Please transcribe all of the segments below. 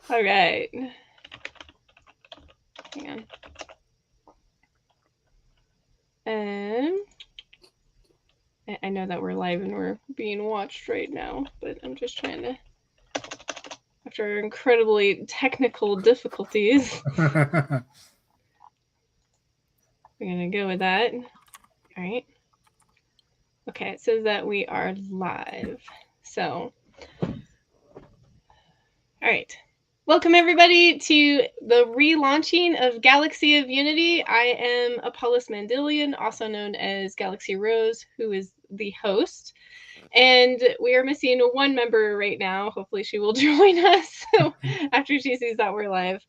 All right. Hang on. I know that we're live and we're being watched right now, but I'm just trying to, after incredibly technical difficulties, we're going to go with that. All right. Okay, it says that we are live. So, all right. Welcome, everybody, to the relaunching of Galaxy of Unity. I am Apollos Mandilian, also known as Galaxy Rose, who is the host. And we are missing one member right now. Hopefully she will join us after she sees that we're live.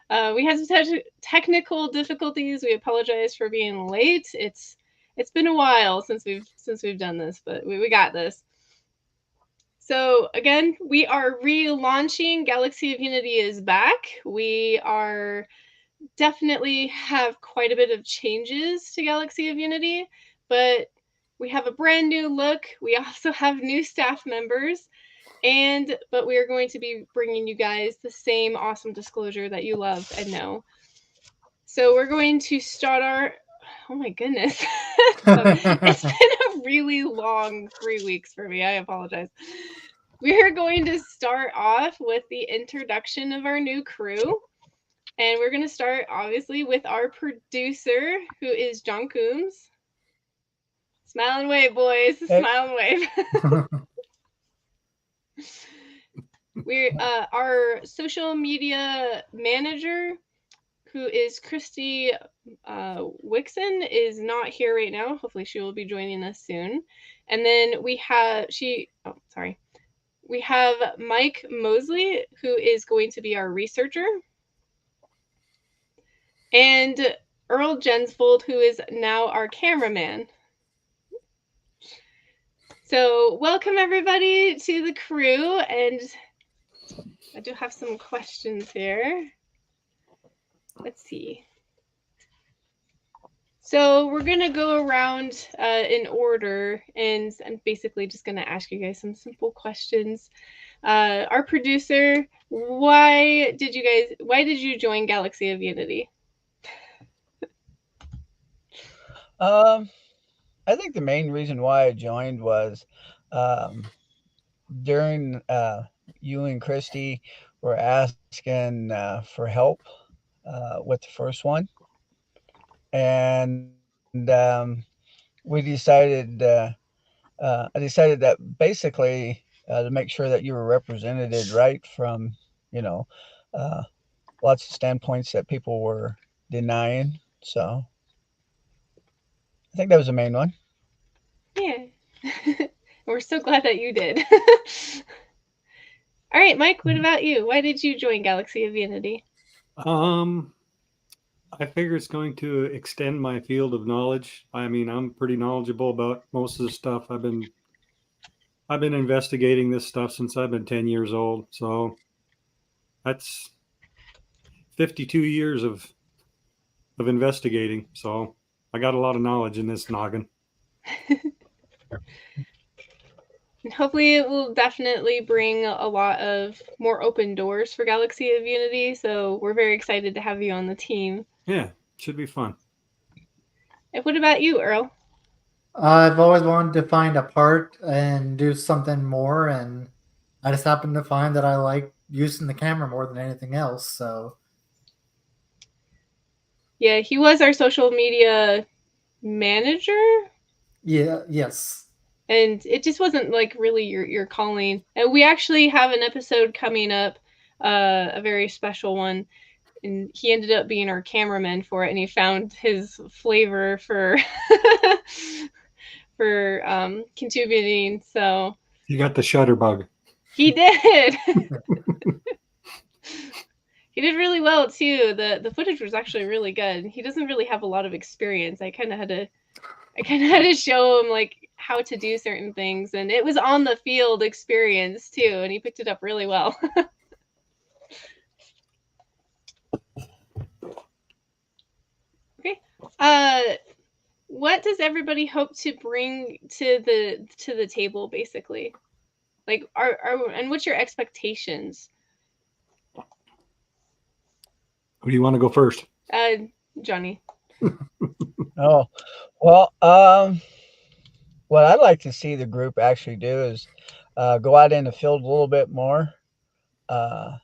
We had some technical difficulties. We apologize for being late. It's been a while since we've done this, but we got this. So again, we are relaunching. Galaxy of Unity is back. We are definitely have quite a bit of changes to Galaxy of Unity, but we have a brand new look. We also have new staff members, but we are going to be bringing you guys the same awesome disclosure that you love and know. So we're going to start our, oh my goodness. It's been a really long 3 weeks for me. I apologize. We're going to start off with the introduction of our new crew. And we're going to start, obviously, with our producer, who is John Coombs. Smile and wave, boys. Hey. Smile and wave. Our social media manager, who is Christy Wixon, is not here right now. Hopefully she will be joining us soon. And then we have Mike Mosley, who is going to be our researcher. And Earl Jensfold, who is now our cameraman. So welcome everybody to the crew, and I do have some questions here. Let's see. So we're gonna go around in order, and I'm basically just gonna ask you guys some simple questions. Our producer, why did you join Galaxy of Unity? I think the main reason why I joined was during you and Christy were asking for help with the first one, and we decided I decided that basically to make sure that you were represented right from uh, lots of standpoints that people were denying. So I think that was the main one. Yeah. We're so glad that you did. All right, Mike, what about you? Why did you join Galaxy of Unity? I figure it's going to extend my field of knowledge. I mean, I'm pretty knowledgeable about most of the stuff. I've been investigating this stuff since I've been 10 years old. So that's 52 years of investigating. So I got a lot of knowledge in this noggin. Hopefully it will definitely bring a lot of more open doors for Galaxy of Unity. So we're very excited to have you on the team. Yeah, should be fun. And what about you, Earl? I've always wanted to find a part and do something more, and I just happened to find that I like using the camera more than anything else. So, yeah, he was our social media manager. Yeah. Yes. And it just wasn't like really your calling. And we actually have an episode coming up, a very special one. And he ended up being our cameraman for it, and he found his flavor for for contributing. So you got the shutter bug. He did. He did really well too. The footage was actually really good. He doesn't really have a lot of experience. I kind of had to show him like how to do certain things, and it was on the field experience too, and he picked it up really well. Okay. what does everybody hope to bring to the table, basically? Like, and what's your expectations? Who do you want to go first? Johnny. Oh, well, what I'd like to see the group actually do is go out in the field a little bit more, uh,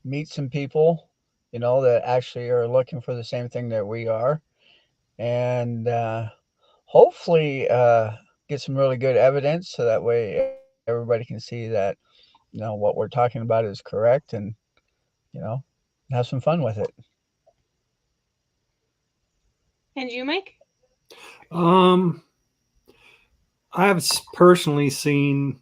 meet some people, that actually are looking for the same thing that we are, and hopefully get some really good evidence so that way everybody can see that, what we're talking about is correct, and, you know, have some fun with it. And you, Mike? I've personally seen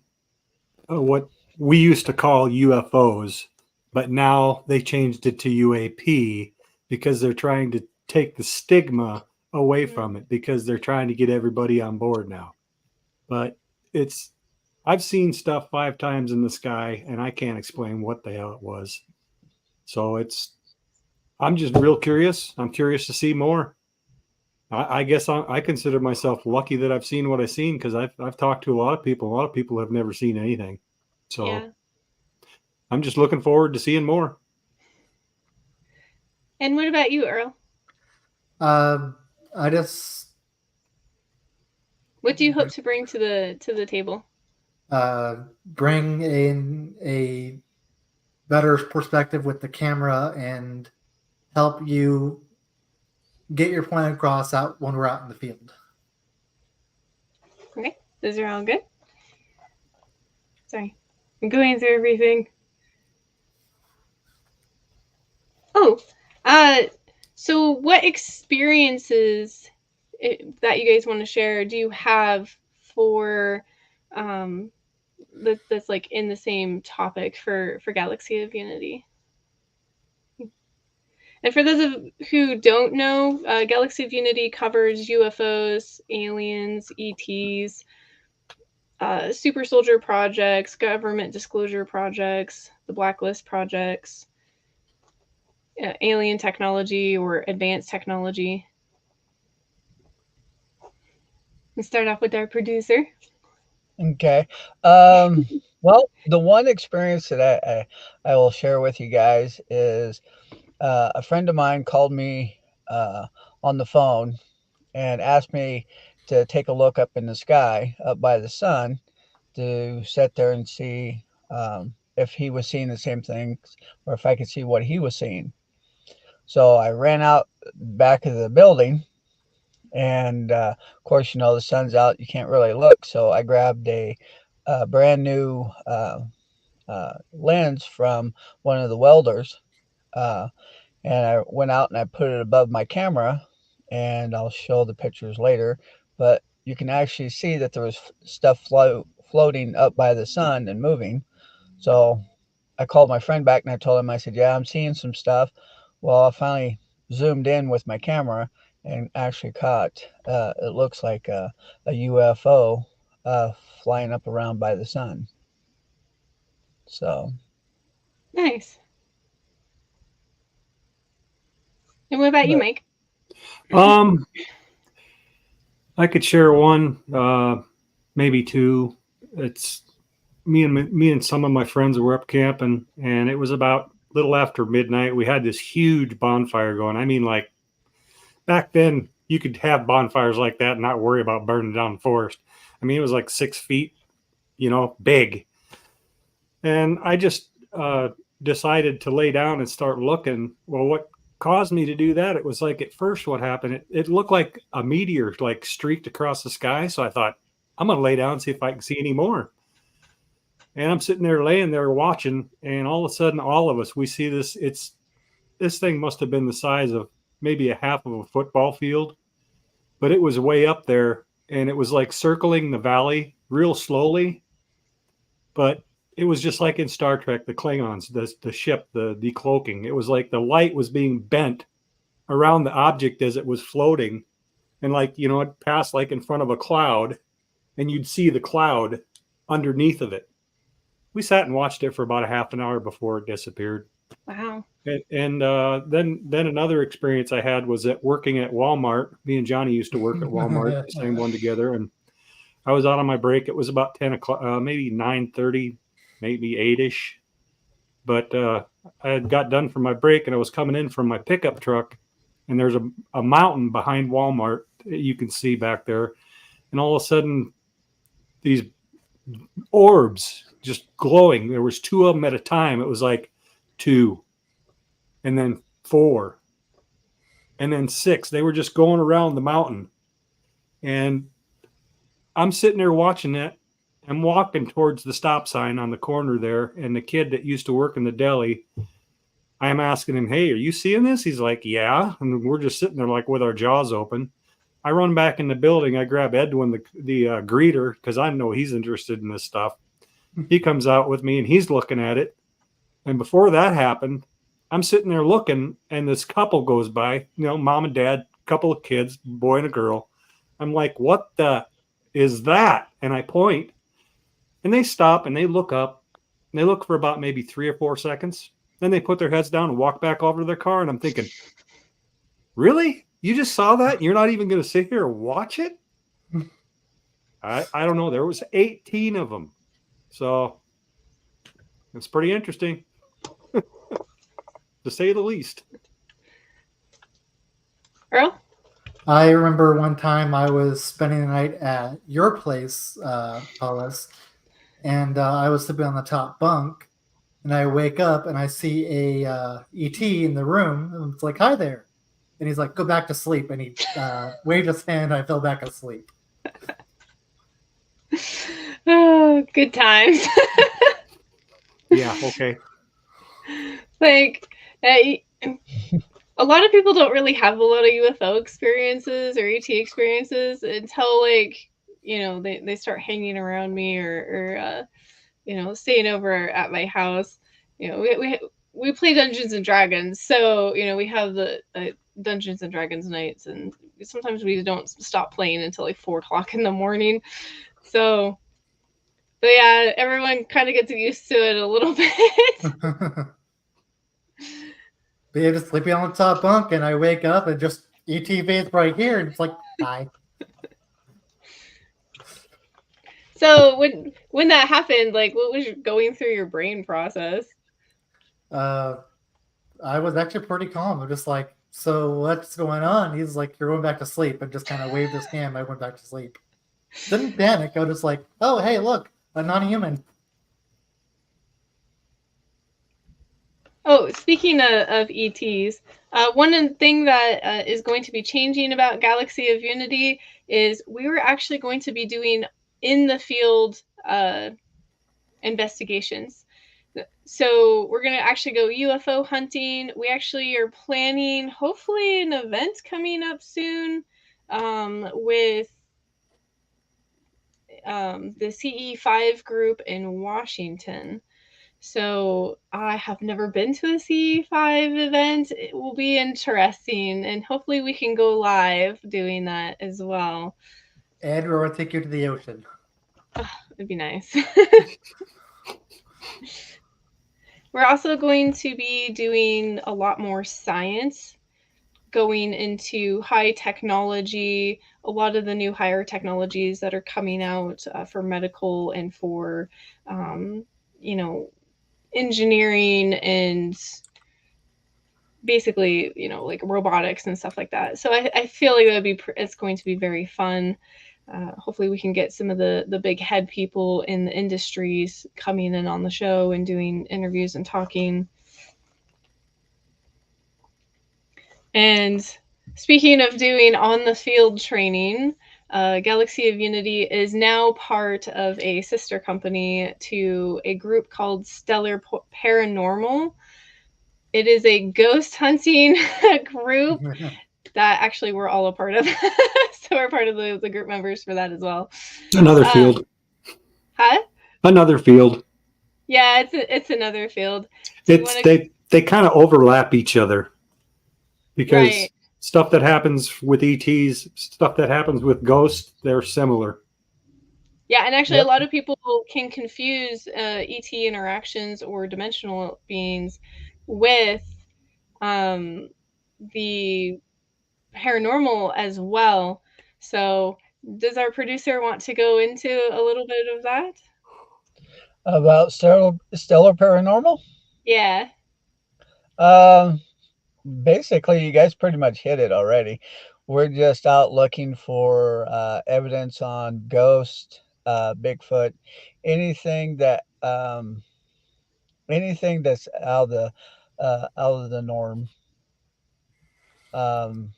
what we used to call UFOs, but now they changed it to UAP because they're trying to take the stigma away from it because they're trying to get everybody on board now. But I've seen stuff 5 times in the sky and I can't explain what the hell it was. So I'm just real curious. I'm curious to see more. I guess I consider myself lucky that I've seen what I've seen because I've talked to a lot of people. A lot of people have never seen anything. So yeah. I'm just looking forward to seeing more. And what about you, Earl? What do you hope to bring to the table? Bring in a better perspective with the camera and help you get your point across out when we're out in the field. Okay, those are all good. Sorry, I'm going through everything. Oh, so what experiences that you guys want to share do you have for that's like in the same topic for Galaxy of Unity? And for those of who don't know, Galaxy of Unity covers UFOs, aliens, ETs, super soldier projects, government disclosure projects, the blacklist projects, alien technology or advanced technology. Let's start off with our producer. Okay. Well, the one experience that I will share with you guys is a friend of mine called me on the phone and asked me to take a look up in the sky, up by the sun, to sit there and see if he was seeing the same things or if I could see what he was seeing. So I ran out back of the building, and of course, the sun's out, you can't really look. So I grabbed a brand new lens from one of the welders, and I went out and I put it above my camera, and I'll show the pictures later. But you can actually see that there was stuff floating up by the sun and moving. So I called my friend back and I told him, I said, yeah, I'm seeing some stuff. Well, I finally zoomed in with my camera and actually caught, it looks like a UFO flying up around by the sun. So. Nice. And what about you, Mike? I could share one, maybe two. It's me and some of my friends were up camping, and it was about a little after midnight. We had this huge bonfire going. I mean, like back then, you could have bonfires like that and not worry about burning down the forest. I mean, it was like 6 feet, big. And I just decided to lay down and start looking. Well, what caused me to do that, it was like at first what happened, it looked like a meteor like streaked across the sky. So I thought, I'm going to lay down and see if I can see any more. And I'm sitting there laying there watching, and all of a sudden, all of us, we see this. This thing must have been the size of maybe a half of a football field, but it was way up there, and it was like circling the valley real slowly. But it was just like in Star Trek, the Klingons, the ship, the decloaking. It was like the light was being bent around the object as it was floating, and like it passed like in front of a cloud, and you'd see the cloud underneath of it. We sat and watched it for about a half an hour before it disappeared. Wow. And then another experience I had was at working at Walmart. Me and Johnny used to work at Walmart, the same one together. And I was out on my break. It was about 10 o'clock, maybe 9:30, maybe 8-ish. But I had got done from my break and I was coming in from my pickup truck. And there's a mountain behind Walmart that you can see back there. And all of a sudden, these orbs just glowing. There was 2 of them at a time. It was like 2, and then 4, and then 6. They were just going around the mountain. And I'm sitting there watching it. I'm walking towards the stop sign on the corner there. And the kid that used to work in the deli, I'm asking him, hey, are you seeing this? He's like, yeah. And we're just sitting there like with our jaws open. I run back in the building. I grab Edwin, the greeter, because I know he's interested in this stuff. He comes out with me and he's looking at it. And before that happened, I'm sitting there looking, and this couple goes by, mom and dad, couple of kids, boy and a girl. I'm like, what the is that? And I point, and they stop and they look up, and they look for about maybe 3 or 4 seconds. Then they put their heads down and walk back over to their car. And I'm thinking, really? You just saw that? You're not even going to sit here and watch it? I don't know. There was 18 of them. So it's pretty interesting, to say the least. Earl? I remember one time I was spending the night at your place, Paulus, and I was sleeping on the top bunk, and I wake up and I see a ET in the room, and it's like, hi there. And he's like, go back to sleep. And he waved his hand. I fell back asleep. Oh, good times. Yeah, okay. Like, a lot of people don't really have a lot of UFO experiences or ET experiences until, like, they start hanging around me or staying over at my house. We play Dungeons and Dragons, so we have the Dungeons and Dragons nights, and sometimes we don't stop playing until like 4 o'clock in the morning. So, but yeah, everyone kind of gets used to it a little bit. But yeah, just sleeping on the top bunk, and I wake up and just ET face right here, and it's like, hi. So when that happened, like, what was going through your brain process? I was actually pretty calm. I'm just like, so what's going on? He's like, you're going back to sleep, and just kind of waved his hand. I went back to sleep. Didn't panic. I was just like, oh, hey, look, a non-human. Oh, speaking of ETs, one thing that is going to be changing about Galaxy of Unity is we were actually going to be doing in the field investigations. So we're going to actually go UFO hunting. We actually are planning, hopefully, an event coming up soon with the CE5 group in Washington. So I have never been to a CE5 event. It will be interesting, and hopefully we can go live doing that as well. Andrew, I'll take you to the ocean. Oh, it'd be nice. We're also going to be doing a lot more science, going into high technology, a lot of the new higher technologies that are coming out for medical and for, engineering and basically, like robotics and stuff like that. So I feel like it's going to be very fun. Hopefully we can get some of the big head people in the industries coming in on the show and doing interviews and talking. And speaking of doing on the field training, Galaxy of Unity is now part of a sister company to a group called Stellar Paranormal. It is a ghost hunting group that actually we're all a part of. So we're part of the group members for that as well. Another field. Huh? Another field. Yeah, it's another field. So they kind of overlap each other because right. Stuff that happens with ETs, stuff that happens with ghosts, they're similar. Yeah, and actually a lot of people can confuse ET interactions or dimensional beings with the paranormal as well. So does our producer want to go into a little bit of that? About stellar paranormal? Yeah. Um, Basically, you guys pretty much hit it already. We're just out looking for evidence on ghost, Bigfoot, anything that anything that's out of the norm. Um,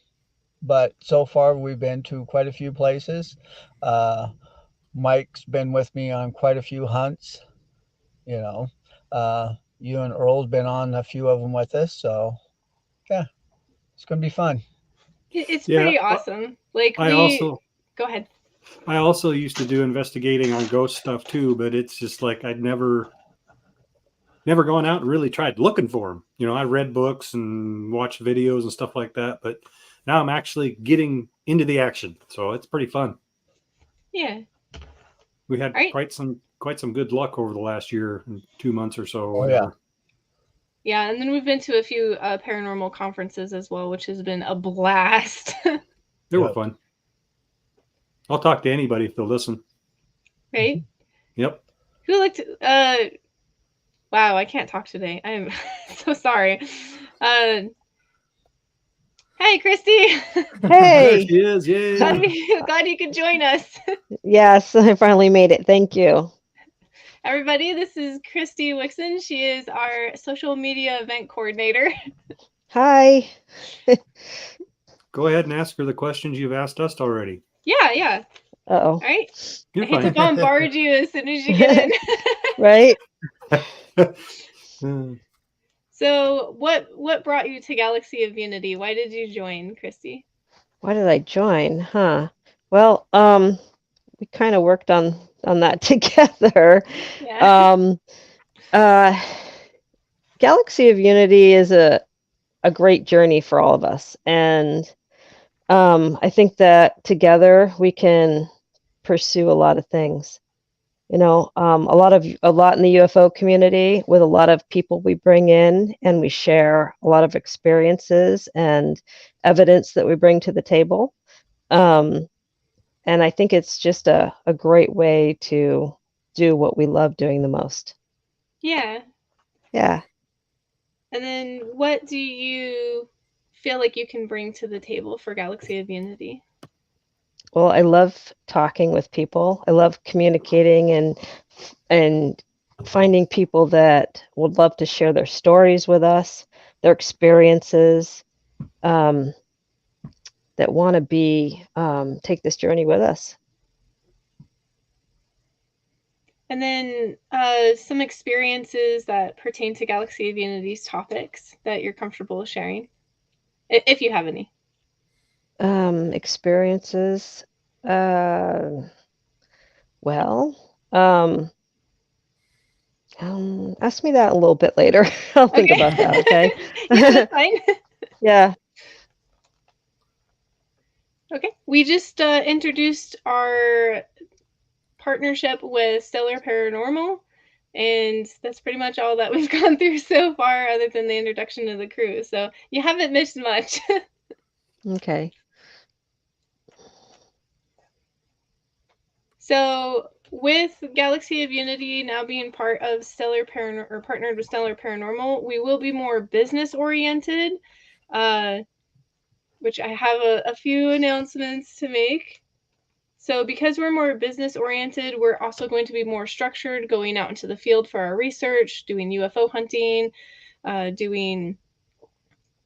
but so far, we've been to quite a few places. Uh, Mike's been with me on quite a few hunts. You know, you and Earl's been on a few of them with us. So yeah, it's gonna be fun. It's Yeah, pretty awesome. Like I also go ahead. I also used to do investigating on ghost stuff too, but it's just like I'd never gone out and really tried looking for them. You know, I read books and watched videos and stuff like that, but now I'm actually getting into the action, so it's pretty fun. Yeah. We had Right. quite some good luck over the last year and 2 months or so. Oh, yeah. Yeah, and then we've been to a few paranormal conferences as well, which has been a blast. They were Yep. fun. I'll talk to anybody if they'll listen. Right? Yep. Who liked wow, I can't talk today. I'm so sorry. Hey, Christy. There Hey, she is. Yay. Glad you could join us. yes, I finally made it. Thank you. Everybody, this is Christy Wixon. She is our social media event coordinator. Hi. Go ahead and ask her the questions you've asked us already. Yeah. Uh-oh. All right. You're I hate to fine. bombard you as soon as you get in. Right? So what brought you to Galaxy of Unity? Why did you join, Christy? Why did I join? Huh. Well, we kind of worked on that together. Yeah. Galaxy of Unity is a great journey for all of us. And I think that together we can pursue a lot of things. You know, a lot in the UFO community with a lot of people we bring in, and we share a lot of experiences and evidence that we bring to the table. And I think it's just a great way to do what we love doing the most. Yeah. Yeah. And then what do you feel like you can bring to the table for Galaxy of Unity? Well, I love talking with people. I love communicating and finding people that would love to share their stories with us, their experiences, that want to take this journey with us. And then some experiences that pertain to Galaxy of Unity's topics that you're comfortable sharing, if you have any. Experiences. Ask me that a little bit later. I'll think about that, okay? Yeah, that's fine. Yeah. Okay. We just introduced our partnership with Stellar Paranormal, and that's pretty much all that we've gone through so far, other than the introduction of the crew. So you haven't missed much. Okay. So with Galaxy of Unity now being part of partnered with Stellar Paranormal, we will be more business oriented, which I have a few announcements to make. So because we're more business oriented, we're also going to be more structured, going out into the field for our research, doing UFO hunting,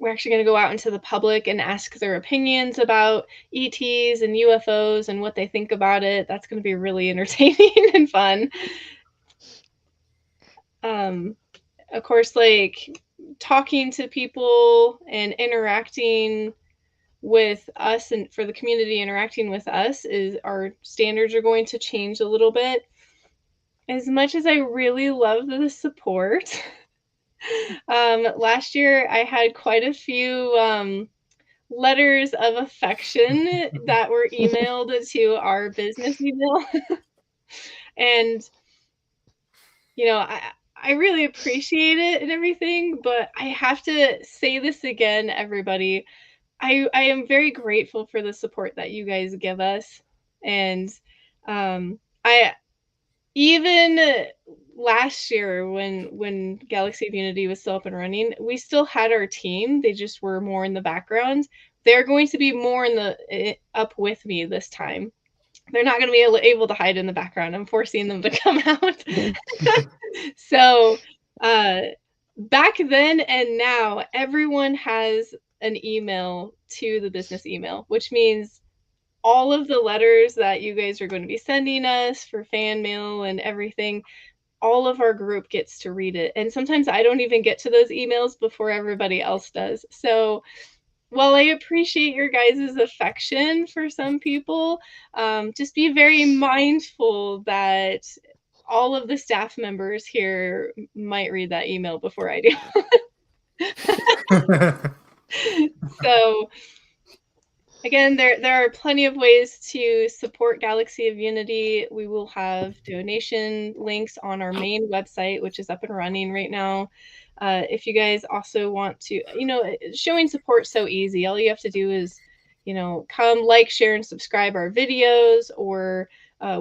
we're actually going to go out into the public and ask their opinions about ETs and UFOs and what they think about it. That's going to be really entertaining and fun. Of course, like talking to people and interacting with us, and for the community interacting with us, is our standards are going to change a little bit. As much as I really love the support, last year I had quite a few letters of affection that were emailed to our business email. And, you know, I really appreciate it and everything, but I have to say this again, everybody. I am very grateful for the support that you guys give us, and I even last year when Galaxy of Unity was still up and running, we still had our team. They just were more in the background. They're going to be more in the up with me this time. They're not going to be able to hide in the background. I'm forcing them to come out. So, back then and now, everyone has an email to the business email, which means all of the letters that you guys are going to be sending us for fan mail and everything, all of our group gets to read it. And sometimes I don't even get to those emails before everybody else does. So while I appreciate your guys' affection for some people, just be very mindful that all of the staff members here might read that email before I do. So again, there are plenty of ways to support Galaxy of Unity. We will have donation links on our main website, which is up and running right now. If you guys also want to, showing support so easy. All you have to do is, come like, share, and subscribe our videos, or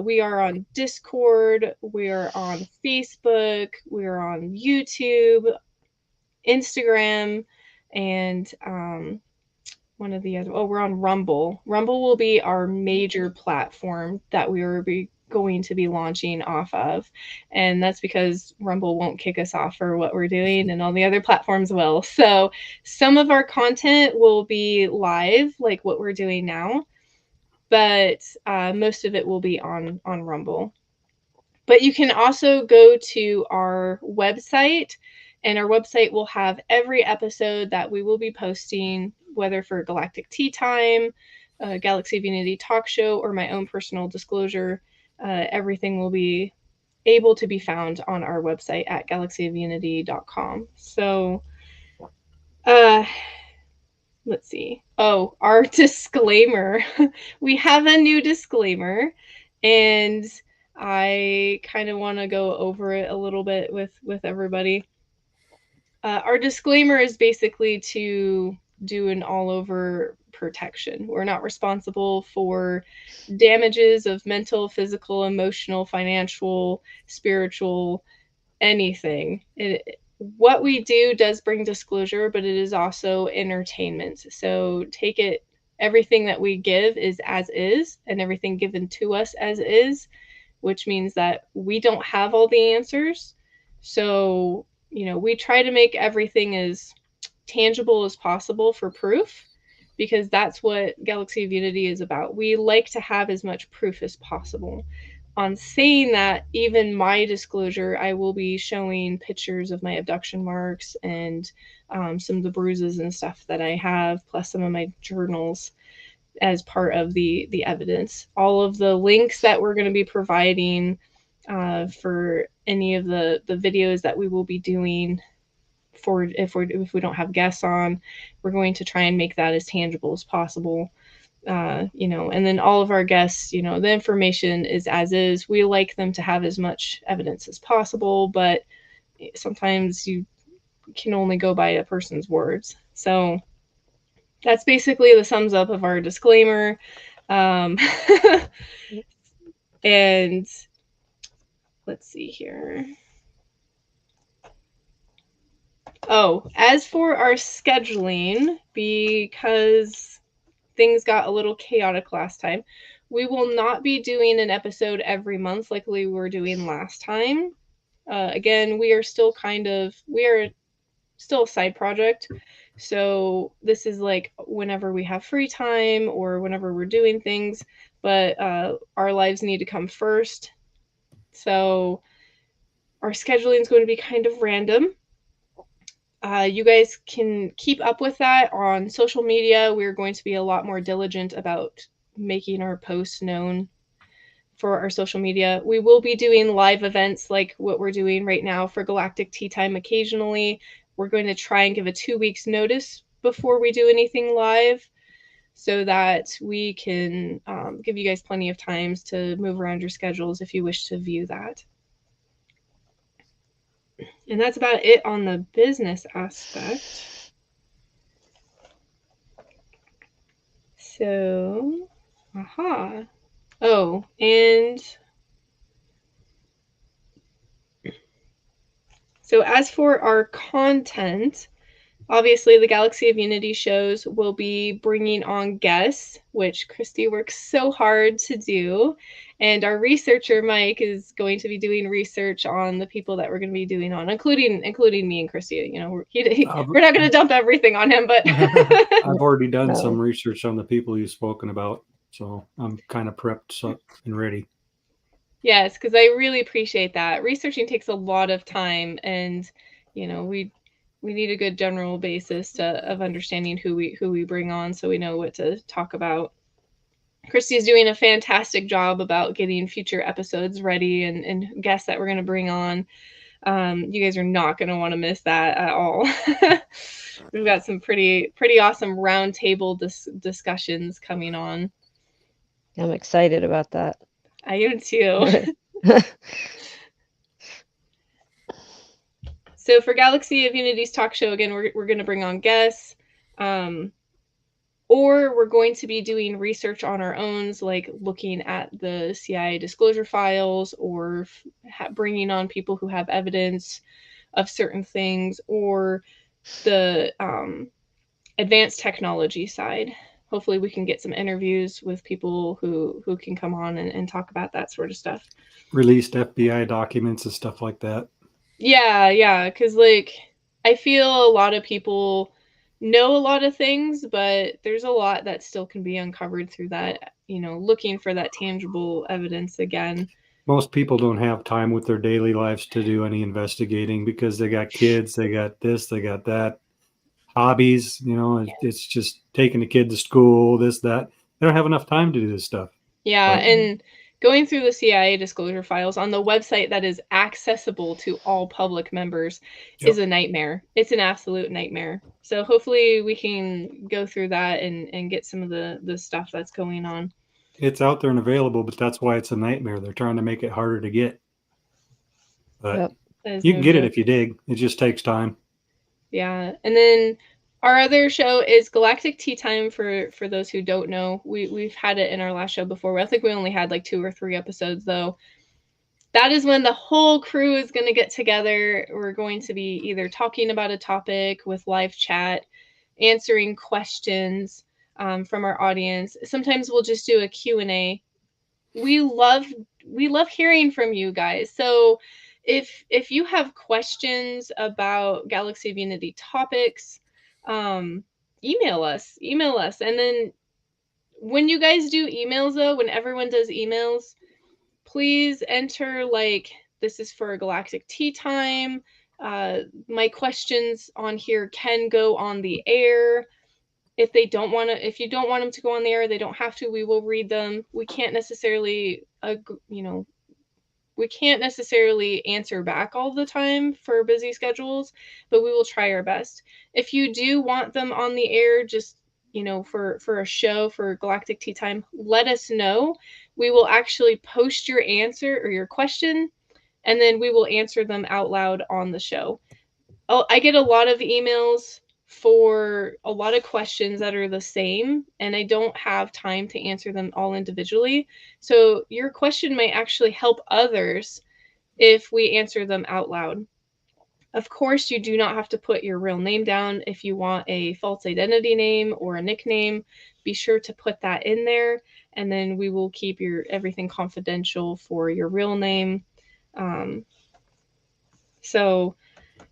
we are on Discord, we are on Facebook, we are on YouTube, Instagram, and one of the other, we're on Rumble. Rumble will be our major platform that we are going to be launching off of. And that's because Rumble won't kick us off for what we're doing, and all the other platforms will. So some of our content will be live, like what we're doing now, but most of it will be on Rumble. But you can also go to our website, and our website will have every episode that we will be posting, whether for Galactic Tea Time, Galaxy of Unity Talk Show, or my own personal disclosure. Everything will be able to be found on our website at galaxyofunity.com. So, let's see. Oh, our disclaimer. We have a new disclaimer, and I kind of want to go over it a little bit with everybody. Our disclaimer is basically to do an all-over protection. We're not responsible for damages of mental, physical, emotional, financial, spiritual, anything. What we do does bring disclosure, but it is also entertainment. So take it, everything that we give is as is, and everything given to us as is, which means that we don't have all the answers. So, we try to make everything as tangible as possible for proof, because that's what Galaxy of Unity is about. We like to have as much proof as possible. On saying that, even my disclosure, I will be showing pictures of my abduction marks and some of the bruises and stuff that I have, plus some of my journals as part of the evidence. All of the links that we're going to be providing for any of the videos that we will be doing for if we don't have guests on, we're going to try and make that as tangible as possible. And then all of our guests, the information is as is. We like them to have as much evidence as possible, but sometimes you can only go by a person's words. So that's basically the sums up of our disclaimer. And let's see here. Oh, as for our scheduling, because things got a little chaotic last time, we will not be doing an episode every month like we were doing last time. Again, we are still still a side project. So this is like whenever we have free time or whenever we're doing things, but our lives need to come first. So our scheduling is going to be kind of random. You guys can keep up with that on social media. We're going to be a lot more diligent about making our posts known for our social media. We will be doing live events like what we're doing right now for Galactic Tea Time occasionally. We're going to try and give a 2 weeks notice before we do anything live, so that we can give you guys plenty of times to move around your schedules if you wish to view that. And that's about it on the business aspect. So, Oh, and so as for our content, obviously the Galaxy of Unity shows will be bringing on guests, which Christy works so hard to do. And our researcher, Mike, is going to be doing research on the people that we're going to be doing on, including me and Christy. You know, we're not going to dump everything on him, but I've already done No. some research on the people you've spoken about, so I'm kind of prepped and ready. yes, because I really appreciate that. Researching takes a lot of time, and you know, we need a good general basis of understanding who we bring on, so we know what to talk about. Christy's doing a fantastic job about getting future episodes ready and guests that we're going to bring on. You guys are not going to want to miss that at all. We've got some pretty awesome roundtable discussions coming on. I'm excited about that. I am too. So for Galaxy of Unity's talk show, again, we're going to bring on guests, or we're going to be doing research on our own, like looking at the CIA disclosure files, or bringing on people who have evidence of certain things, or the advanced technology side. Hopefully we can get some interviews with people who can come on and talk about that sort of stuff. Released FBI documents and stuff like that. Yeah, because like I feel a lot of people know a lot of things, but there's a lot that still can be uncovered through that, you know, looking for that tangible evidence again. Most people don't have time with their daily lives to do any investigating because they got kids, they got this, they got that, hobbies, you know, it's just taking the kid to school, this, that. They don't have enough time to do this stuff. Yeah, But- and going through the CIA disclosure files on the website that is accessible to all public members is a nightmare. It's an absolute nightmare. So hopefully we can go through that and get some of the stuff that's going on. It's out there and available, but that's why it's a nightmare. They're trying to make it harder to get. But Yep. you can get it if you dig. It just takes time. Yeah, and then our other show is Galactic Tea Time. For those who don't know, we've had it in our last show before. I think we only had like 2 or 3 episodes though. That is when the whole crew is going to get together. We're going to be either talking about a topic with live chat, answering questions from our audience. Sometimes we'll just do a Q&A. We love hearing from you guys. So if you have questions about Galaxy of Unity topics, email us. And then when you guys do emails though, when everyone does emails, please enter like, this is for Galactic Tea Time. My questions on here can go on the air. If you don't want them to go on the air, they don't have to. We will read them. We can't necessarily, we can't necessarily answer back all the time for busy schedules, but we will try our best. If you do want them on the air, just, for a show for Galactic Tea Time, let us know. We will actually post your answer or your question, and then we will answer them out loud on the show. I get a lot of emails for a lot of questions that are the same, and I don't have time to answer them all individually. So your question might actually help others if we answer them out loud. Of course, you do not have to put your real name down. If you want a false identity name or a nickname, be sure to put that in there, and then we will keep everything confidential for your real name. So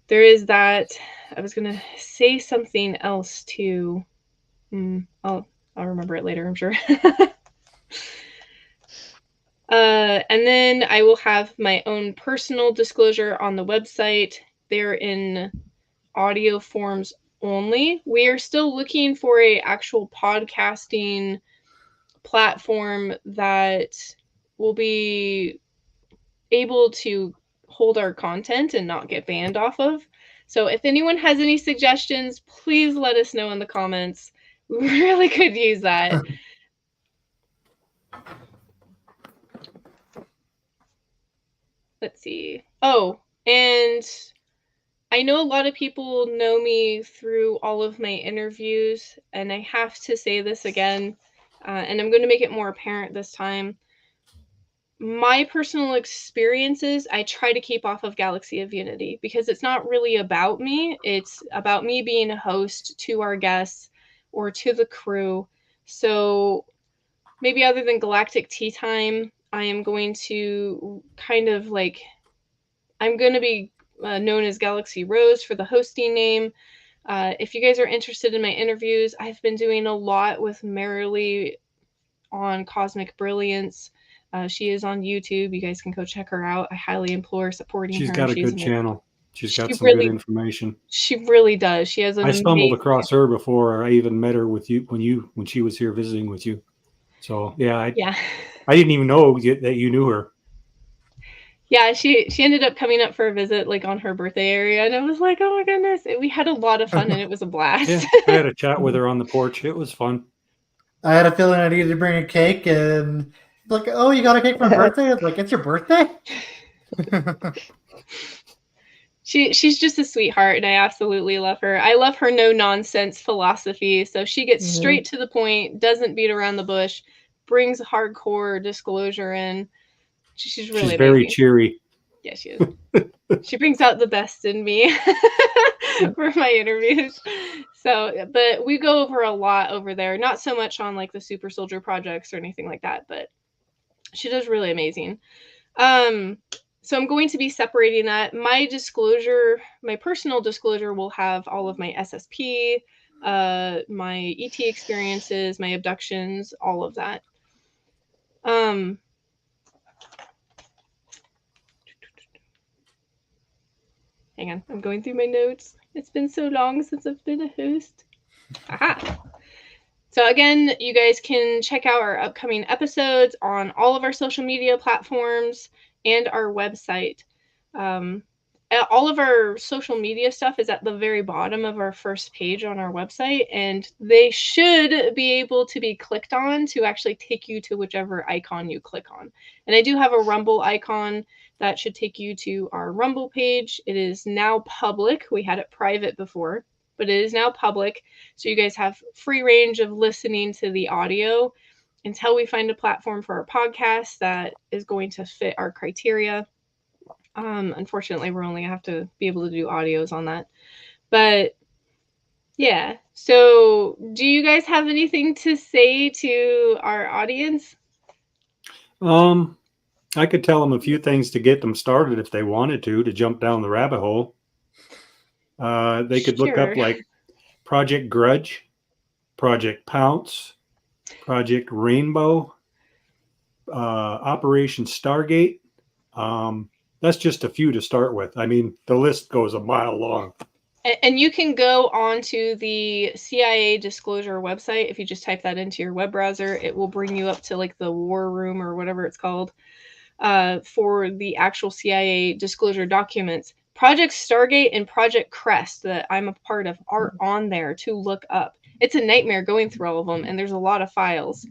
there is that. I was going to say something else too. I'll remember it later, I'm sure. And then I will have my own personal disclosure on the website. They're in audio forms only. We are still looking for a actual podcasting platform that will be able to hold our content and not get banned off of. So if anyone has any suggestions, please let us know in the comments. We really could use that. Let's see. Oh, and I know a lot of people know me through all of my interviews, and I have to say this again, and I'm going to make it more apparent this time. My personal experiences, I try to keep off of Galaxy of Unity because it's not really about me. It's about me being a host to our guests or to the crew. So maybe other than Galactic Tea Time, I am going to kind of like, I'm going to be known as Galaxy Rose for the hosting name. If you guys are interested in my interviews, I've been doing a lot with Merrily on Cosmic Brilliance. She is on YouTube. You guys can go check her out. I highly implore supporting She's her. got a She's good amazing. channel. She's got She some really- good information. She really does. She has an I stumbled amazing- across her before I even met her with you when she was here visiting with you. So yeah, I didn't even know that you knew her. Yeah, she ended up coming up for a visit like on her birthday area, and I was like, oh my goodness, we had a lot of fun and it was a blast. Yeah, I had a chat with her on the porch. It was fun. I had a feeling I needed to bring a cake, and like, oh, you got a cake for my birthday? It's like, it's your birthday? She's just a sweetheart, and I absolutely love her. I love her no nonsense philosophy. So she gets straight to the point, doesn't beat around the bush, brings hardcore disclosure in. She's really She's very amazing. cheery. Yeah, she is. She brings out the best in me for my interviews. So, but we go over a lot over there. Not so much on like the Super Soldier projects or anything like that, but she does really amazing. So I'm going to be separating that. My disclosure, my personal disclosure, will have all of my SSP, my ET experiences, my abductions, all of that. Hang on, I'm going through my notes. It's been so long since I've been a host. Aha! So again, you guys can check out our upcoming episodes on all of our social media platforms and our website. All of our social media stuff is at the very bottom of our first page on our website, and they should be able to be clicked on to actually take you to whichever icon you click on. And I do have a Rumble icon that should take you to our Rumble page. It is now public. We had it private before, but it is now public. So you guys have free range of listening to the audio until we find a platform for our podcast that is going to fit our criteria. Unfortunately, we're only going to have to be able to do audios on that. But yeah, so do you guys have anything to say to our audience? I could tell them a few things to get them started if they wanted to jump down the rabbit hole. They could look up like Project Grudge, Project Pounce, Project Rainbow, Operation Stargate. That's just a few to start with. I mean, the list goes a mile long. And you can go onto the CIA disclosure website. If you just type that into your web browser, it will bring you up to like the war room or whatever it's called for the actual CIA disclosure documents. Project Stargate and Project Crest that I'm a part of are on there to look up. It's a nightmare going through all of them, and there's a lot of files.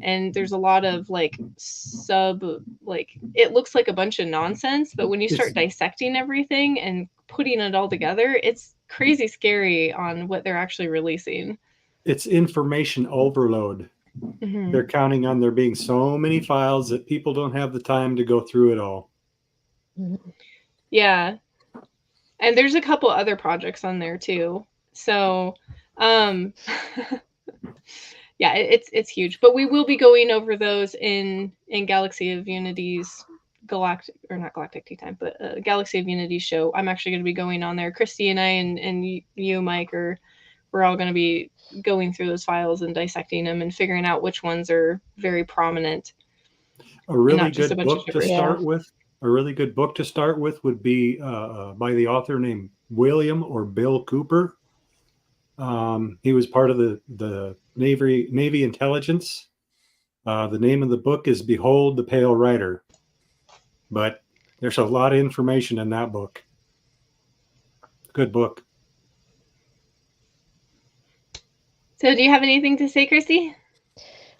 And there's a lot of like it looks like a bunch of nonsense, but when you start dissecting everything and putting it all together, it's crazy scary on what they're actually releasing. It's information overload. Mm-hmm. They're counting on there being so many files that people don't have the time to go through it all. Yeah. And there's a couple other projects on there too. So, yeah, it's huge, but we will be going over those in Galaxy of Unity's Galactic Tea Time, but Galaxy of Unity show. I'm actually going to be going on there. Christy and I and you, Mike, we're all going to be going through those files and dissecting them and figuring out which ones are very prominent. A really good book to start with. A really good book to start with would be by the author named William or Bill Cooper. He was part of the Navy intelligence. The name of the book is Behold the Pale Rider. But there's a lot of information in that book. Good book. So do you have anything to say, Christy?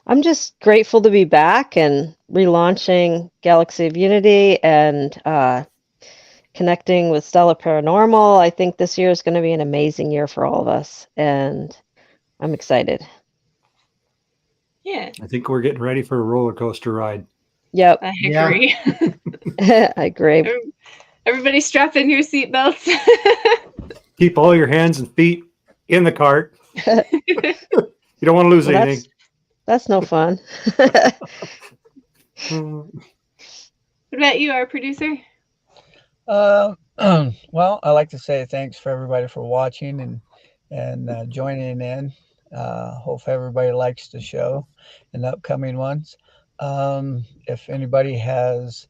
I'm just grateful to be back and relaunching Galaxy of Unity, and connecting with Stellar Paranormal. I think this year is going to be an amazing year for all of us, and I'm excited. Yeah, I think we're getting ready for a roller coaster ride. Yep, I Yeah. agree. I agree. Everybody strap in your seatbelts. Keep all your hands and feet in the cart. You don't want to lose Well, anything. that's no fun. Mm. What about you, our producer? Well, I like to say thanks for everybody for watching and joining in. Hope everybody likes the show and the upcoming ones. If anybody has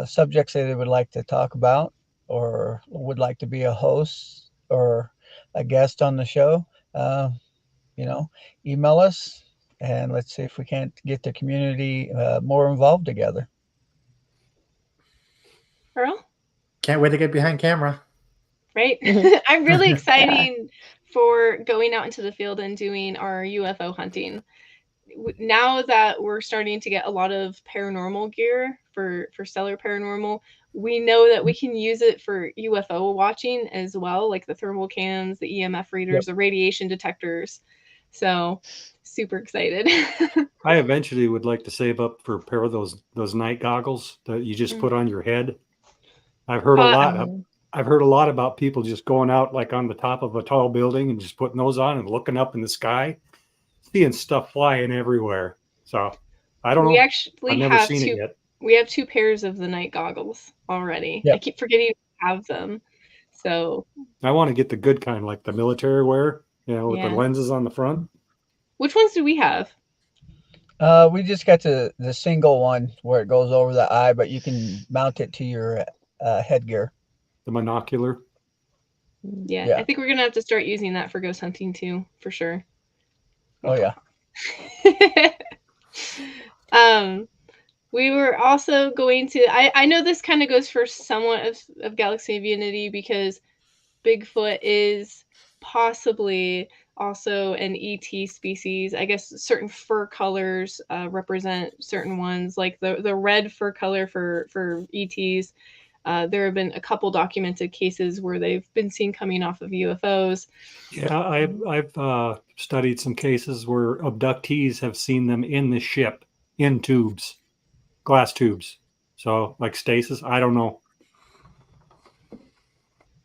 subjects that they would like to talk about or would like to be a host or a guest on the show, email us and let's see if we can't get the community more involved together. Earl? Can't wait to get behind camera. Right? Mhm. I'm really excited for going out into the field and doing our UFO hunting. Now that we're starting to get a lot of paranormal gear for Stellar Paranormal, we know that we can use it for UFO watching as well, like the thermal cams, the EMF readers, the radiation detectors. So super excited. I eventually would like to save up for a pair of those night goggles that you just put on your head. I've heard a lot. I've heard a lot about people just going out like on the top of a tall building and just putting those on and looking up in the sky, seeing stuff flying everywhere. So I don't We know. actually I've never have seen two. it yet. We have 2 pairs of the night goggles already. Yep. I keep forgetting to have them. So I want to get the good kind, like the military wear, with Yeah. the lenses on the front. which ones do we have? We just got the single one where it goes over the eye, but you can mount it to your headgear. The monocular. Yeah, Yeah. I think we're gonna have to start using that for ghost hunting too, for sure. Oh yeah. We were also going to. I know this kind of goes for somewhat of Galaxy of Unity because Bigfoot is possibly also an ET species. I guess certain fur colors represent certain ones, like the red fur color for ETs. There have been a couple documented cases where they've been seen coming off of UFOs. Yeah, I've studied some cases where abductees have seen them in the ship in tubes, glass tubes. So like stasis. I don't know.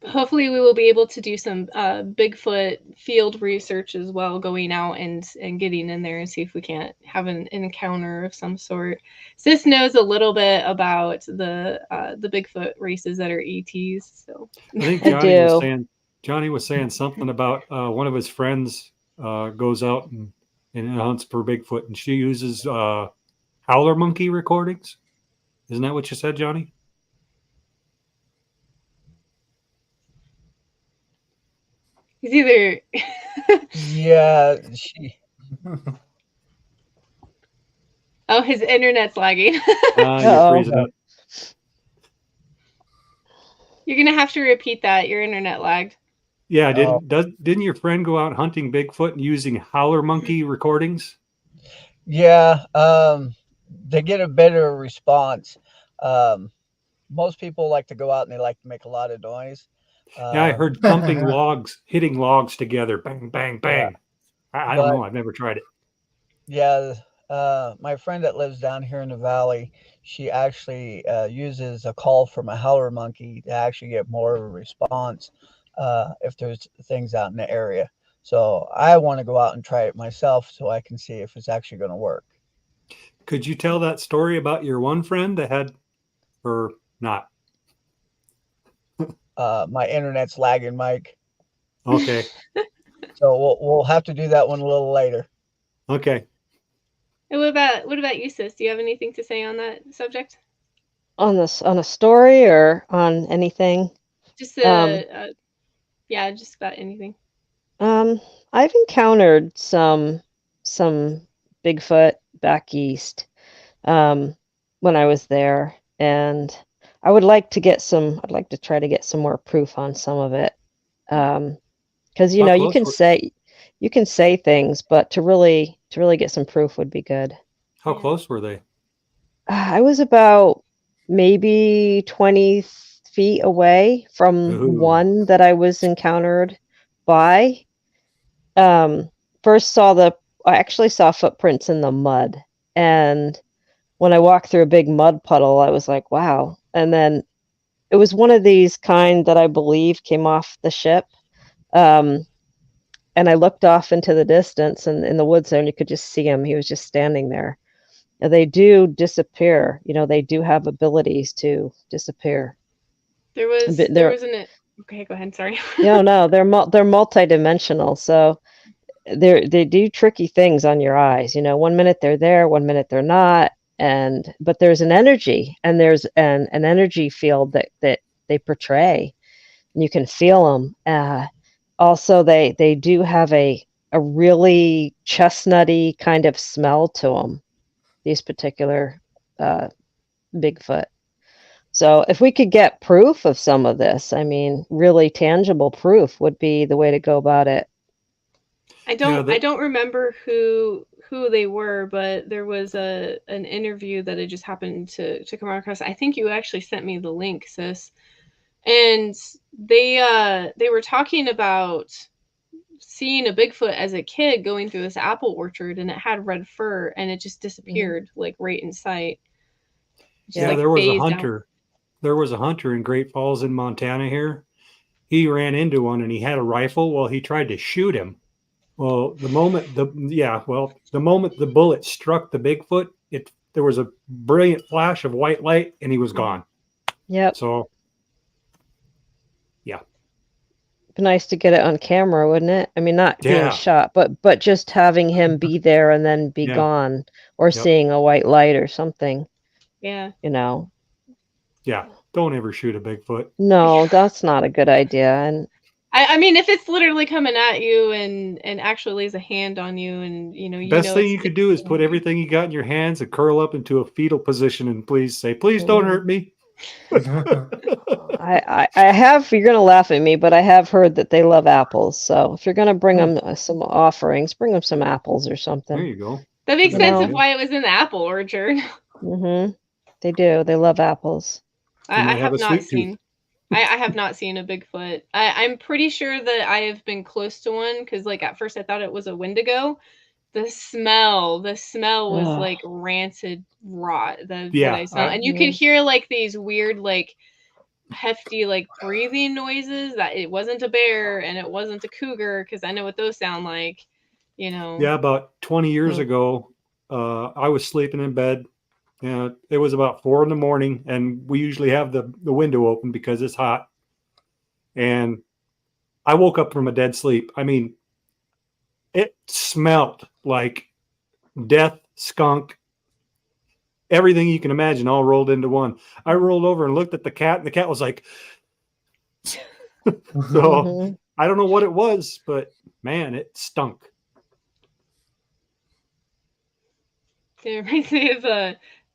Hopefully we will be able to do some Bigfoot field research as well, going out and getting in there and see if we can't have an encounter of some sort. Sis knows a little bit about the Bigfoot races that are ETs. So I think I do. Johnny was saying something about one of his friends goes out and hunts for Bigfoot, and she uses howler monkey recordings. Isn't that what you said, Johnny? he's either Yeah. oh, his internet's lagging. You're Uh-oh. freezing up. You're gonna have to repeat that. Your internet lagged. Yeah, Oh. didn't your friend go out hunting Bigfoot and using howler monkey recordings? Yeah. They get a better response. Most people like to go out and they like to make a lot of noise. Yeah, I heard thumping logs, hitting logs together, bang, bang, bang. I don't know. I've never tried it. Yeah. My friend that lives down here in the valley, she actually uses a call from a howler monkey to actually get more of a response if there's things out in the area. So I want to go out and try it myself so I can see if it's actually going to work. Could you tell that story about your one friend that had, or not? My internet's lagging, Mike. Okay. So we'll have to do that one a little later. Okay. And what about you, sis? Do you have anything to say on that subject? On a story or on anything? Just Um, just about anything. I've encountered some Bigfoot back east when I was there, and I would like to get some. I'd like to try to get some more proof on some of it, because How you close can say things, but to really get some proof would be good. How Yeah. close were they? I was about maybe 20 feet away from Ooh. one that I was encountered by. First I actually saw footprints in the mud. And when I walked through a big mud puddle, I was like, wow. And then it was one of these kind that I believe came off the ship. And I looked off into the distance and in the woods there, and you could just see him. He was just standing there. And they do disappear. You know, they do have abilities to disappear. There was But there was an okay, go ahead. Sorry. No, they're multidimensional. So they do tricky things on your eyes. You know, 1 minute they're there, 1 minute they're not. But there's an energy, and there's an energy field that they portray, and you can feel them. Also, they do have a really chestnutty kind of smell to them. These particular Bigfoot. So if we could get proof of some of this, I mean, really tangible proof would be the way to go about it. I don't remember who they were, but there was an interview that I just happened to come across. I think you actually sent me the link, sis. And they were talking about seeing a Bigfoot as a kid going through this apple orchard, and it had red fur, and it just disappeared like right in sight. Just, Yeah, like, there was a phased out. hunter. There was a hunter in Great Falls in Montana here. He ran into one and he had a rifle. Well, he tried to shoot him. Well, the moment the bullet struck the Bigfoot, there was a brilliant flash of white light and he was gone. Yep. So Be nice to get it on camera, wouldn't it? I mean, not being Yeah. shot, but just having him be there and then be Yeah. gone, or Yep. seeing a white light or something, Yeah. you know. yeah, don't ever shoot a Bigfoot. No, that's not a good idea. And I mean, if it's literally coming at you and actually lays a hand on you, and Best thing it's you could do is put everything you got in your hands and curl up into a fetal position and please don't hurt me. I have, you're gonna laugh at me, but I have heard that they love apples. So if you're gonna bring them some offerings, bring them some apples or something. There you go. That makes You sense know. of why it was in the apple orchard. They do. They love apples. They I might have have a not sweet tooth. seen. I have not seen a Bigfoot. I'm pretty sure that I have been close to one, because like at first I thought it was a Wendigo. The smell was Ugh. like rancid rot that Yeah, I smelled, and you could hear like these weird like hefty like breathing noises. That it wasn't a bear and it wasn't a cougar, because I know what those sound like. Yeah, about 20 years ago, I was sleeping in bed. It was about 4 a.m, and we usually have the window open because it's hot. And I woke up from a dead sleep. I mean, it smelled like death, skunk, everything you can imagine all rolled into one. I rolled over and looked at the cat, and the cat was like, so I don't know what it was, but man, it stunk. It reminds me of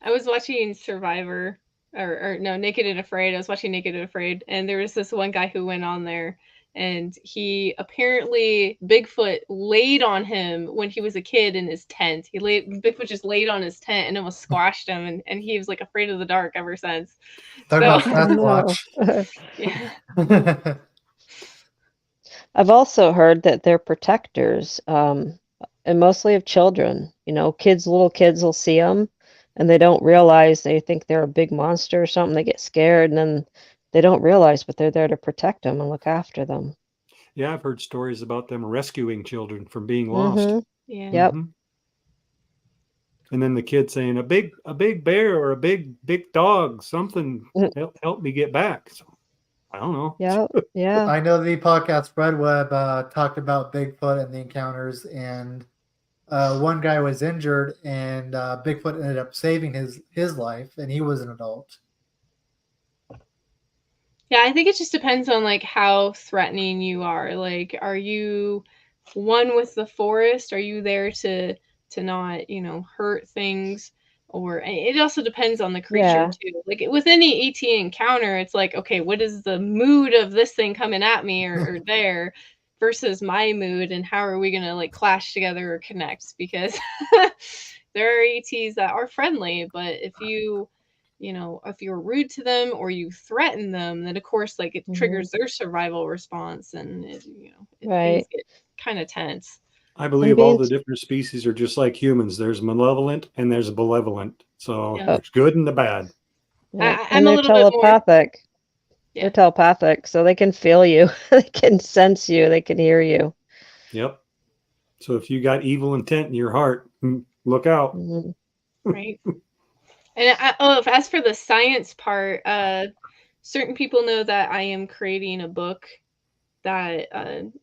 I was watching Survivor, or no, Naked and Afraid. I was watching Naked and Afraid, and there was this one guy who went on there, and he apparently Bigfoot laid on him when he was a kid in his tent. Bigfoot just laid on his tent and almost squashed him, and he was like afraid of the dark ever since. Talk about Sasquatch. Yeah. I've also heard that they're protectors, and mostly of children. Little kids will see them, and they don't realize, they think they're a big monster or something. They get scared, and then they don't realize, but they're there to protect them and look after them. Yeah, I've heard stories about them rescuing children from being lost. Yeah. Yep. And then the kid saying, a big bear or a big dog, something help me get back. So I don't know. Yeah. I know the podcast Red Web talked about Bigfoot and the encounters, and one guy was injured, and Bigfoot ended up saving his life, and he was an adult. Yeah, I think it just depends on like how threatening you are. Like, are you one with the forest? Are you there to not, hurt things? Or it also depends on the creature too. Like with any ET encounter, it's like, okay, what is the mood of this thing coming at me or there versus my mood, and how are we gonna like clash together or connect? Because there are ETs that are friendly, but if you if you're rude to them or you threaten them, then of course, like it triggers their survival response, and things get kind of tense. I believe all the different species are just like humans. There's malevolent and there's benevolent. So Yeah. there's good and the bad. Yeah. I'm a they're little bit more- telepathic. Yeah. They're telepathic, so they can feel you. They can sense you. They can hear you. Yep. So if you got evil intent in your heart, look out. Mhm. Right. And as for the science part, certain people know that I am creating a book that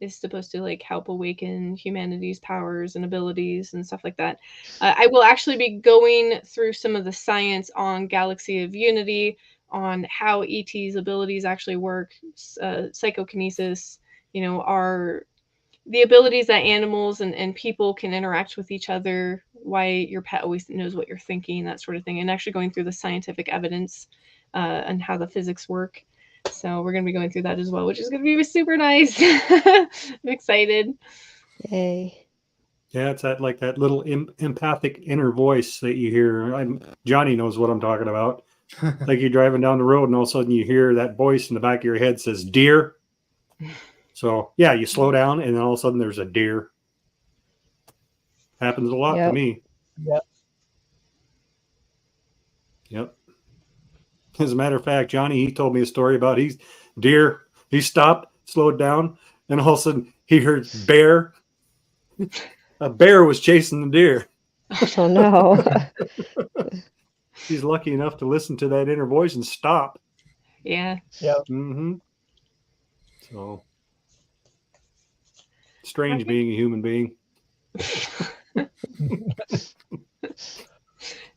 is supposed to like help awaken humanity's powers and abilities and stuff like that. I will actually be going through some of the science on Galaxy of Unity, on how ET's abilities actually work, psychokinesis, are the abilities that animals and people can interact with each other, why your pet always knows what you're thinking, that sort of thing, and actually going through the scientific evidence and how the physics work. So we're going to be going through that as well, which is going to be super nice. I'm excited. Yay. Yeah, it's that little empathic inner voice that you hear. Johnny knows what I'm talking about. Like you're driving down the road and all of a sudden you hear that voice in the back of your head says deer. So yeah, you slow down and then all of a sudden there's a deer. Happens a lot to me. Yep. As a matter of fact, Johnny, he told me a story about he stopped, slowed down, and all of a sudden he heard bear. A bear was chasing the deer. Oh no. He's lucky enough to listen to that inner voice and stop. Yeah. Mm-hmm. So strange being a human being.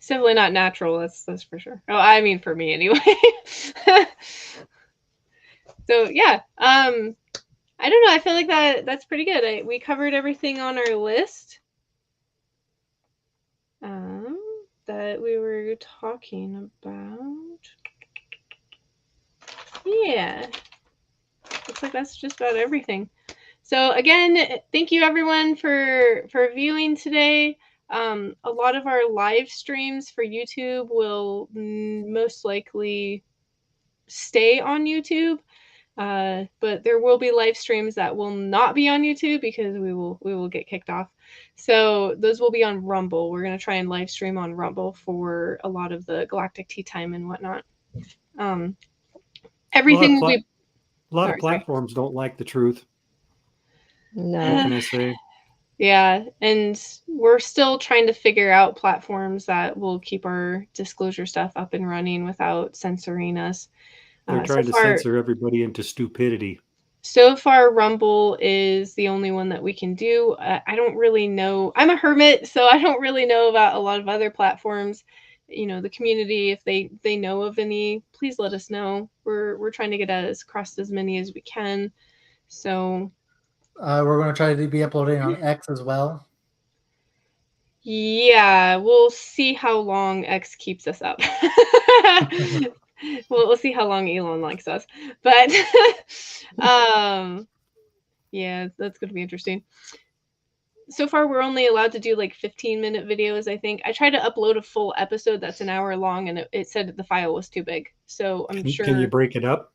Simply not natural, that's for sure. Oh, I mean for me anyway. So yeah, I don't know. I feel like that's pretty good. We covered everything on our list that we were talking about. Yeah, looks like that's just about everything. So again, thank you everyone for viewing today. A lot of our live streams for YouTube will most likely stay on YouTube. But there will be live streams that will not be on YouTube because we will get kicked off. So those will be on Rumble. We're going to try and live stream on Rumble for a lot of the Galactic Tea Time and whatnot. Everything will be... A lot of platforms don't like the truth. No. What can I say? Yeah, and we're still trying to figure out platforms that will keep our disclosure stuff up and running without censoring us. They're trying to censor everybody into stupidity. So far, Rumble is the only one that we can do. I don't really know. I'm a hermit, so I don't really know about a lot of other platforms. The community, if they know of any, please let us know. We're trying to get across as many as we can. So we're going to try to be uploading on X as well. Yeah, we'll see how long X keeps us up. We'll see how long Elon likes us. But yeah, that's going to be interesting. So far, we're only allowed to do like 15-minute videos, I think. I tried to upload a full episode that's an hour long, and it said that the file was too big. So I'm sure... Can you break it up?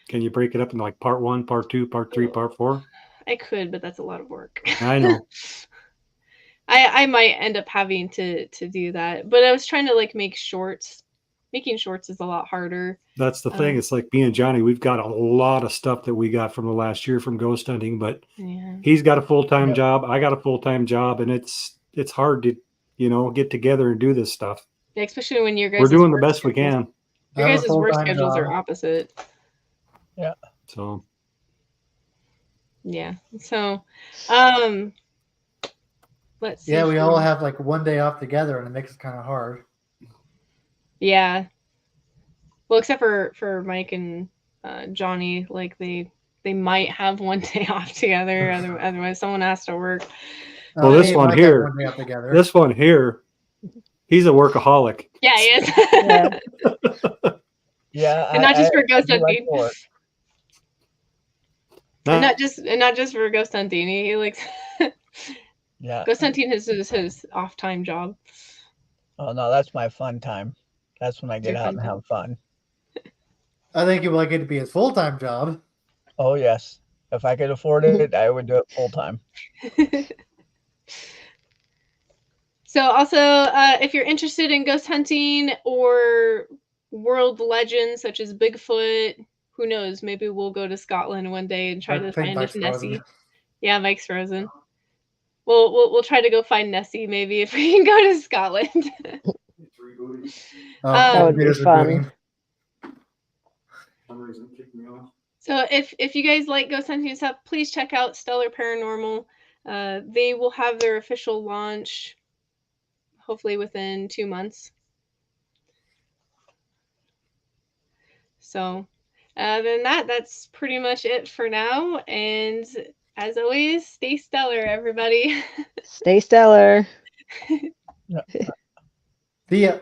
Can you break it up in like part 1, part 2, part 3, part 4? I could, but that's a lot of work. I know. I might end up having to do that. But I was trying to like make shorts. Making shorts is a lot harder. That's the thing. It's like me and Johnny, we've got a lot of stuff that we got from the last year from ghost hunting, but he's got a full-time job. I got a full-time job, and it's hard to, get together and do this stuff. Yeah, especially when we're doing the best we can. Your guys' work schedules are opposite. Yeah. So. Yeah. So, let's see. Yeah, we all have like one day off together, and it makes it kind of hard. Yeah. Well, except for Mike and Johnny, like they might have one day off together. Otherwise, someone has to work. Well, this one here, he's a workaholic. Yeah, he is. Yeah, and not just for ghost hunting. And not just for ghost hunting. He likes. Yeah. Ghost hunting is his off time job. Oh no, that's my fun time. That's when I get your out fun and time. have fun. I think you would like it to be his full-time job. Oh yes, if I could afford it, I would do it full time. So also, if you're interested in ghost hunting or world legends such as Bigfoot, who knows? Maybe we'll go to Scotland one day and try I to think find Mike's if Nessie. frozen. Yeah, Mike's frozen. We'll try to go find Nessie maybe if we can go to Scotland. It's rebooting. Oh, That would be computer's fun. rebooting. For some reason it kicked me off. So if you guys like ghost hunting stuff, please check out Stellar Paranormal. They will have their official launch hopefully within 2 months. So other than that, that's pretty much it for now. And as always, stay stellar, everybody. Stay stellar. Yeah. See ya.